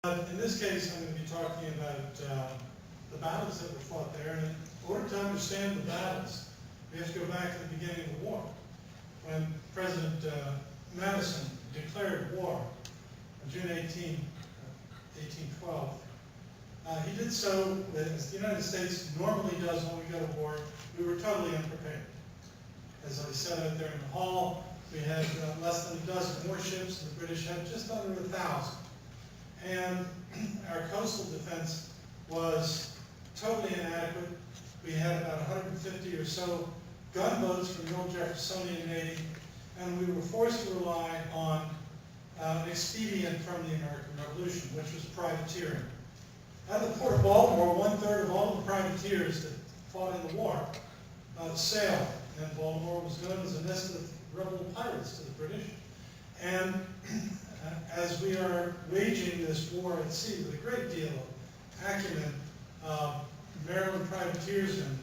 In this case, I'm going to be talking about the battles that were fought there. And in order to understand the battles, we have to go back to the beginning of the war, when President Madison declared war on June 18, 1812. He did so as the United States normally does when we go to war. We were totally unprepared. As I said out there in the hall, we had less than a dozen warships, and the British had just under 1,000. And our coastal defense was totally inadequate. We had about 150 or so gunboats from the old Jeffersonian Navy, and we were forced to rely on an expedient from the American Revolution, which was privateering. Out of the port of Baltimore, 1/3 of all the privateers that fought in the war sailed, and Baltimore was known as a nest of rebel pirates to the British. And as we are waging this war at sea with a great deal of acumen, Maryland privateersmen,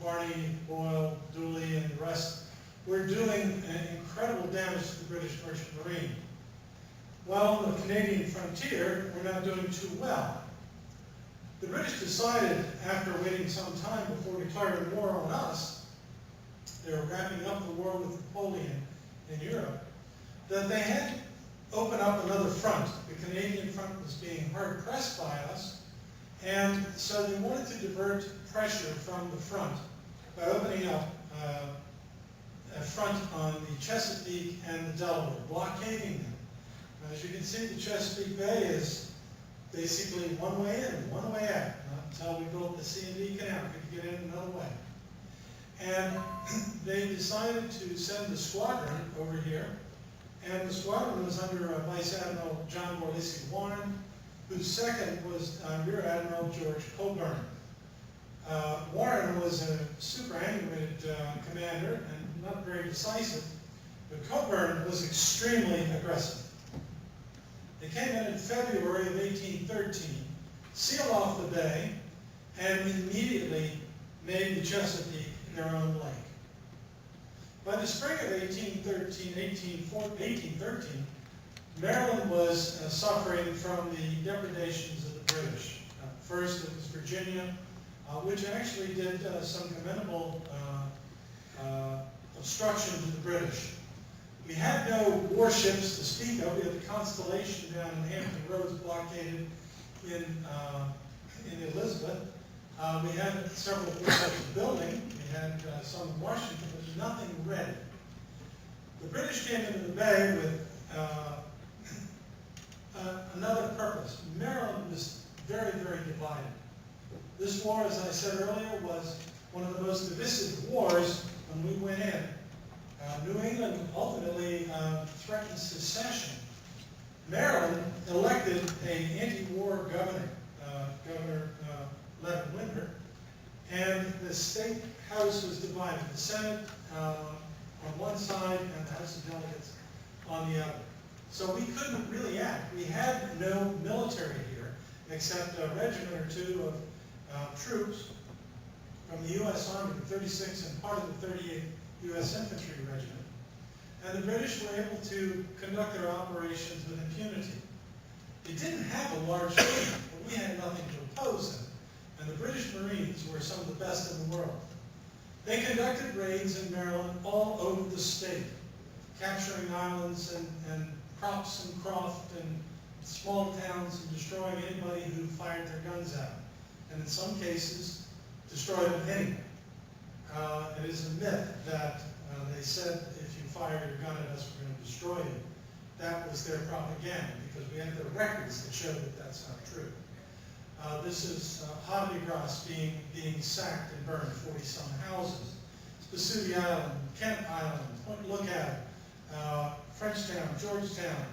Barney, Boyle, Dooley, and the rest, were doing incredible damage to the British merchant marine. Well, on the Canadian frontier, we're not doing too well. The British decided, after waiting some time before declaring war on us, they were wrapping up the war with Napoleon in Europe, that they had to open up another front. The Canadian front was being hard pressed by us, and so they wanted to divert pressure from the front by opening up a front on the Chesapeake and the Delaware, blockading them. As you can see, the Chesapeake Bay is basically one way in, one way out. Not until we built the C&D Canal could you get in another way. And they decided to send a squadron over here, and the squadron was under Vice Admiral John Morley Warren, whose second was Rear Admiral George Coburn. Warren was a superannuated commander and not very decisive, but Coburn was extremely aggressive. They came in February of 1813, sealed off the bay, and immediately made the Chesapeake their own lake. By the spring of 1813, Maryland was suffering from the depredations of the British. First, it was Virginia, which actually did some commendable obstruction to the British. We had no warships to speak of. We had the Constellation down in Hampton Roads blockaded in Elizabeth. We had several warships building. We had some in Washington, but nothing ready. The British came into the bay with another purpose. Maryland was very, very divided. This war, as I said earlier, was one of the most divisive wars when we went in. New England ultimately threatened secession. Maryland elected an anti-war governor, Governor Leonard Winder, and the state house was divided. The Senate on one side and the House of Delegates on the other. So we couldn't really act. We had no military here, except a regiment or two of troops from the U.S. Army, the 36th and part of the 38th U.S. Infantry Regiment. And the British were able to conduct their operations with impunity. They didn't have a large fleet, but we had nothing to oppose them. And the British Marines were some of the best in the world. They conducted raids in Maryland all over the state, capturing islands and crops and croft and small towns and destroying anybody who fired their guns at them. And in some cases, destroyed them anyway. It is a myth that they said if you fire your gun at us, we're going to destroy you. That was their propaganda, because we have the records that show that that's not true. This is Havre de Grace being sacked and burned, 40-some houses. Spasudi Island, Kent Island, Point Lookout, Frenchtown, Georgetown,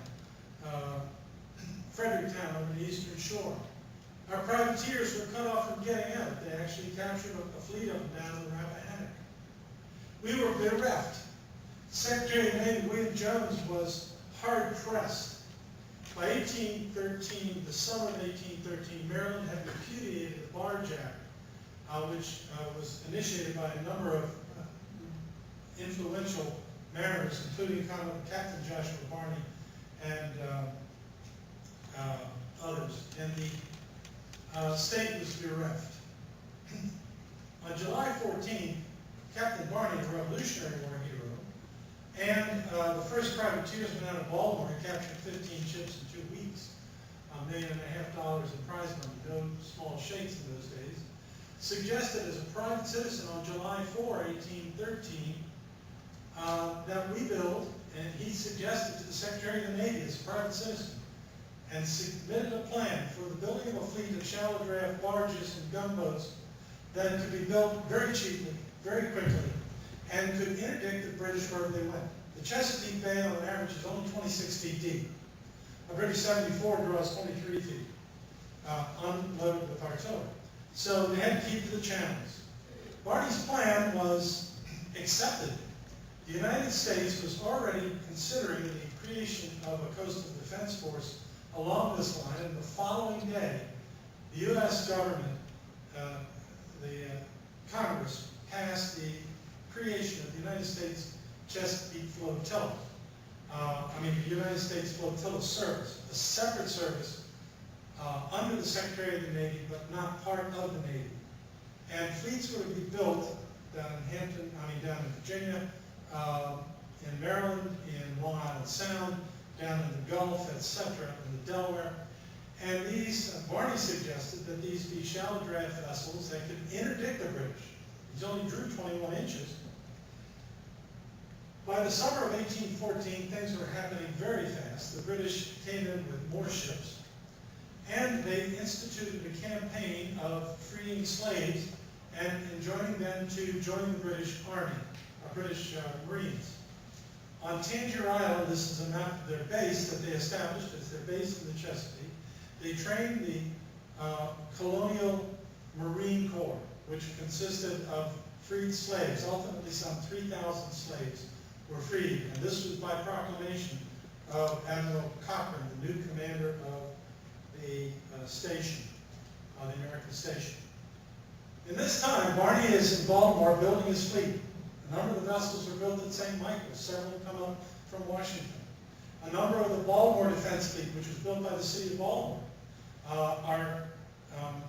Fredericktown over the eastern shore. Our privateers were cut off from getting out. They actually captured a fleet of them down in the Rappahannock. We were bereft. Secretary of the Navy William Jones was hard pressed. By 1813, the summer of 1813, Maryland had repudiated the Barge Act, which was initiated by a number of influential mariners, including Captain Joshua Barney and others, and the state was bereft. On July 14th, Captain Barney, a Revolutionary War hero, and the first privateersman out of Baltimore captured 15 ships in 2 weeks, $1.5 million in prize money, no small shakes in those days, suggested as a private citizen on July 4, 1813, that we build, and he suggested to the Secretary of the Navy as a private citizen, and submitted a plan for the building of a fleet of shallow draft barges and gunboats that could be built very cheaply, very quickly, and could interdict the British wherever they went. The Chesapeake Bay on average is only 26 feet deep. A British 74 draws 23 feet, unloaded with artillery. So they had to keep to the channels. Barney's plan was accepted. The United States was already considering the creation of a coastal defense force along this line, and the following day, the U.S. government, Congress, passed the creation of the United States Chesapeake Flotilla. The United States Flotilla Service, a separate service under the Secretary of the Navy, but not part of the Navy. And fleets were to be built down in down in Virginia, in Maryland, in Long Island Sound, down in the Gulf, etc., in the Delaware. And these, Barney suggested that these be shallow draft vessels that could interdict the British. These only drew 21 inches. By the summer of 1814, things were happening very fast. The British came in with more ships, and they instituted a campaign of freeing slaves and enjoining them to join the British Army, British Marines. On Tangier Island, this is a map of their base that they established as their base in the Chesapeake. They trained the Colonial Marine Corps, which consisted of freed slaves. Ultimately, some 3,000 slaves were freed, and this was by proclamation of Admiral Cochrane, the new commander of the station, the American station. In this time, Barney is in Baltimore building his fleet. A number of the vessels were built at St. Michael's, several come up from Washington. A number of the Baltimore Defense Fleet, which was built by the city of Baltimore, are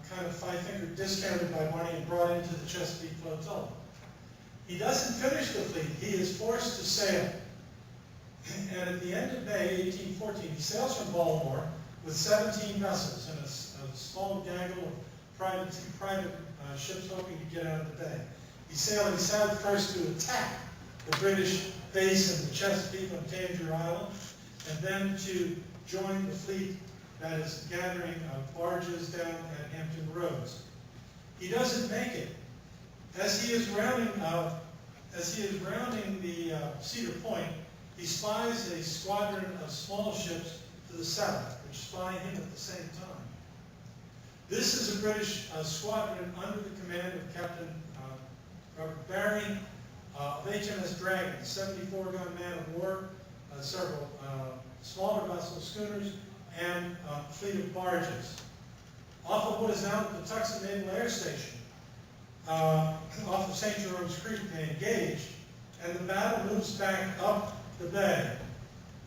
kind of five-fingered discounted by Barney and brought into the Chesapeake Flotilla. He doesn't finish the fleet. He is forced to sail. And at the end of May 1814, he sails from Baltimore with 17 vessels and a small gaggle of private ships hoping to get out of the bay. He sailed south first to attack the British base in the Chesapeake on Tangier Island, and then to join the fleet that is gathering barges down at Hampton Roads. He doesn't make it. As he is rounding the Cedar Point, he spies a squadron of small ships to the south, which spy him at the same time. This is a British squadron under the command of Captain Robert Barry of HMS Dragon, 74-gun man of war, several smaller vessels, schooners, and a fleet of barges. Off of what is now the Patuxent Naval Air Station, off of St. Jerome's Creek, they engage, and the battle moves back up the bay.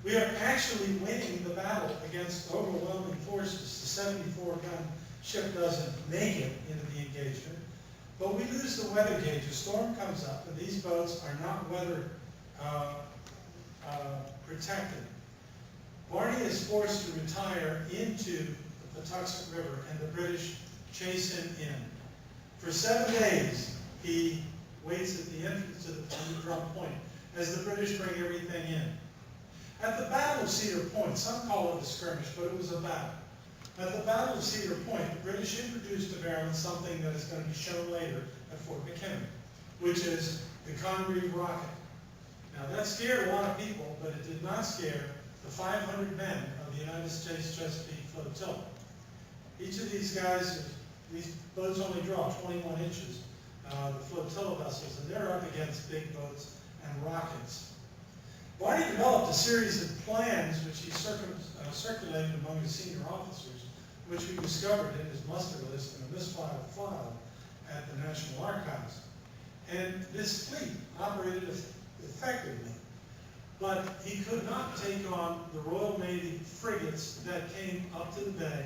We are actually winning the battle against overwhelming forces. The 74-gun ship doesn't make it into the engagement, but we lose the weather gauge. A storm comes up, and these boats are not weather protected. Barney is forced to retire into the Patuxent River, and the British chase him in. For 7 days, he waits at the entrance to the Drum Point as the British bring everything in. At the Battle of Cedar Point, some call it a skirmish, but it was a battle. At the Battle of Cedar Point, the British introduced to Maryland something that is going to be shown later at Fort McHenry, which is the convened rocket. Now that scared a lot of people, but it did not scare the 500 men of the United States Chesapeake Flotilla. Each of these guys, these boats only draw 21 inches, the flotilla vessels, and they're up against big boats and rockets. Barney developed a series of plans which he circulated among his senior officers, which we discovered in his muster list and a misfiled file at the National Archives. And this fleet operated effectively, but he could not take on the Royal Navy frigates that came up to the bay